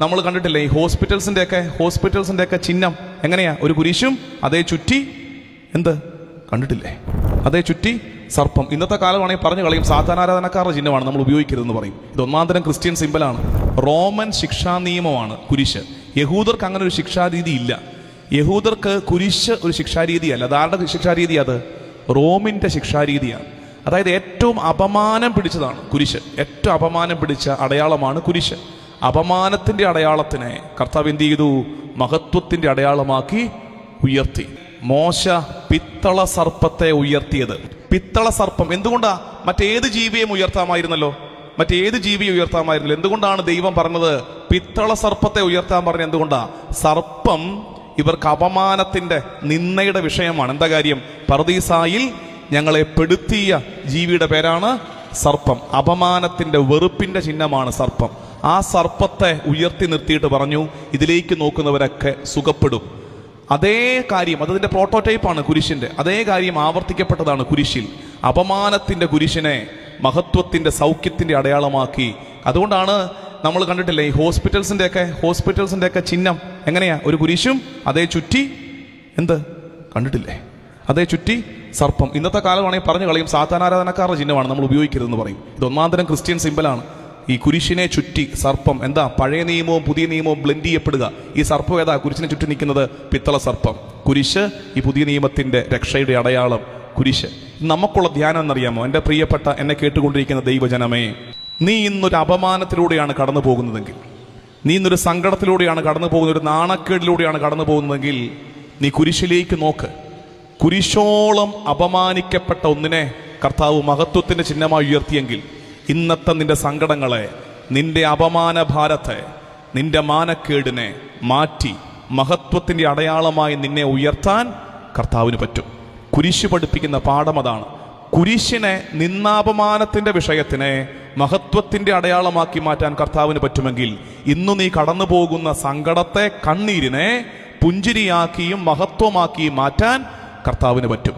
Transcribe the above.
നമ്മൾ കണ്ടിട്ടില്ലേ ഈ ഹോസ്പിറ്റൽസിൻ്റെ ഒക്കെ ചിഹ്നം എങ്ങനെയാ? ഒരു കുരിശും അതേ ചുറ്റി എന്ത് കണ്ടിട്ടില്ലേ? അതേ ചുറ്റി സർപ്പം. ഇന്നത്തെ കാലമാണെങ്കിൽ പറഞ്ഞു കളയും സാധാരണാരാധനക്കാരുടെ ചിഹ്നമാണ്, നമ്മൾ ഉപയോഗിക്കരുതെന്ന് പറയും. ഇത് ഒന്നാന്തരം ക്രിസ്ത്യൻ സിമ്പലാണ്. റോമൻ ശിക്ഷാ നിയമമാണ് കുരിശ്. യഹൂദർക്ക് അങ്ങനെ ഒരു ശിക്ഷാരീതി ഇല്ല. യഹൂദർക്ക് കുരിശ് ഒരു ശിക്ഷാരീതിയല്ല. അതാരുടെ ശിക്ഷാരീതി? അത് റോമിൻ്റെ ശിക്ഷാരീതിയാണ്. അതായത് ഏറ്റവും അപമാനം പിടിച്ചതാണ് കുരിശ്. ഏറ്റവും അപമാനം പിടിച്ച അടയാളമാണ് കുരിശ്. അപമാനത്തിൻ്റെ അടയാളത്തിനെ കർത്താവ് എന്ത് ചെയ്തു? മഹത്വത്തിൻ്റെ അടയാളമാക്കി ഉയർത്തി. മോശ പിത്തള സർപ്പത്തെ ഉയർത്തിയത്. പിത്തള സർപ്പം എന്തുകൊണ്ടാ? മറ്റേത് ജീവിയെയും ഉയർത്താമായിരുന്നല്ലോ. എന്തുകൊണ്ടാണ് ദൈവം പറഞ്ഞത് പിത്തള സർപ്പത്തെ ഉയർത്താൻ പറഞ്ഞത്? എന്തുകൊണ്ടാ? സർപ്പം ഇവർക്ക് അപമാനത്തിന്റെ നിന്ദയുടെ വിഷയമാണ്. എന്താ കാര്യം? പർദീസായിൽ ഞങ്ങളെ പെടുത്തിയ ജീവിയുടെ പേരാണ് സർപ്പം. അപമാനത്തിന്റെ വെറുപ്പിന്റെ ചിഹ്നമാണ് സർപ്പം. ആ സർപ്പത്തെ ഉയർത്തി നിർത്തിയിട്ട് പറഞ്ഞു, ഇതിലേക്ക് നോക്കുന്നവരൊക്കെ സുഖപ്പെടും. അതേ കാര്യം, അതിന്റെ പ്രോട്ടോടൈപ്പാണ് കുരിശിന്റെ. അതേ കാര്യം ആവർത്തിക്കപ്പെട്ടതാണ് കുരിശിൽ. അപമാനത്തിന്റെ കുരിശിനെ മഹത്വത്തിന്റെ സൗഖ്യത്തിന്റെ അടയാളമാക്കി. അതുകൊണ്ടാണ് നമ്മൾ കണ്ടിട്ടില്ലേ ഈ ഹോസ്പിറ്റൽസിന്റെ ഒക്കെ ചിഹ്നം എങ്ങനെയാ? ഒരു കുരിശും അതേ ചുറ്റി എന്ത് കണ്ടിട്ടില്ലേ? അതേ ചുറ്റി സർപ്പം. ഇന്നത്തെ കാലമാണെങ്കിൽ പറഞ്ഞു കളയും സാധാരണാരാധനക്കാരുടെ ചിഹ്നമാണ്, നമ്മൾ ഉപയോഗിക്കരുതെന്ന് പറയും. ഇത് ഒന്നാന്തരം ക്രിസ്ത്യൻ സിമ്പലാണ്. ഈ കുരിശിനെ ചുറ്റി സർപ്പം. എന്താ? പഴയ നിയമവും പുതിയ നിയമവും ബ്ലെൻഡ് ചെയ്യപ്പെടുക. ഈ സർപ്പം ഏതാ? കുരിശിനെ ചുറ്റി നിൽക്കുന്നത് പിത്തള സർപ്പം. കുരിശ് ഈ പുതിയ നിയമത്തിന്റെ രക്ഷയുടെ അടയാളം. കുരിശ്. നമുക്കുള്ള ധ്യാനം എന്നറിയാമോ? എൻ്റെ പ്രിയപ്പെട്ട എന്നെ കേട്ടുകൊണ്ടിരിക്കുന്ന ദൈവജനമേ, നീ ഇന്നൊരു അപമാനത്തിലൂടെയാണ് കടന്നു പോകുന്നതെങ്കിൽ, നീ ഇന്നൊരു സങ്കടത്തിലൂടെയാണ് കടന്നു പോകുന്നത്, ഒരു നാണക്കേടിലൂടെയാണ് കടന്നു പോകുന്നതെങ്കിൽ നീ കുരിശിലേക്ക് നോക്ക്. കുരിശോളം അപമാനിക്കപ്പെട്ട ഒന്നിനെ കർത്താവ് മഹത്വത്തിന്റെ ചിഹ്നമായി ഉയർത്തിയെങ്കിൽ ഇന്നത്തെ നിന്റെ സങ്കടങ്ങളെ, നിന്റെ അപമാന ഭാരത്തെ, നിന്റെ മാനക്കേടിനെ മാറ്റി മഹത്വത്തിന്റെ അടയാളമായി നിന്നെ ഉയർത്താൻ കർത്താവിന് പറ്റും. കുരിശ് പഠിപ്പിക്കുന്ന പാഠം അതാണ്. കുരിശിനെ, നിന്നാപമാനത്തിന്റെ വിഷയത്തിനെ മഹത്വത്തിന്റെ അടയാളമാക്കി മാറ്റാൻ കർത്താവിന് പറ്റുമെങ്കിൽ ഇന്നു നീ കടന്നു പോകുന്ന സങ്കടത്തെ, കണ്ണീരിനെ പുഞ്ചിരിയാക്കിയും മഹത്വമാക്കിയും മാറ്റാൻ കർത്താവിന് പറ്റും.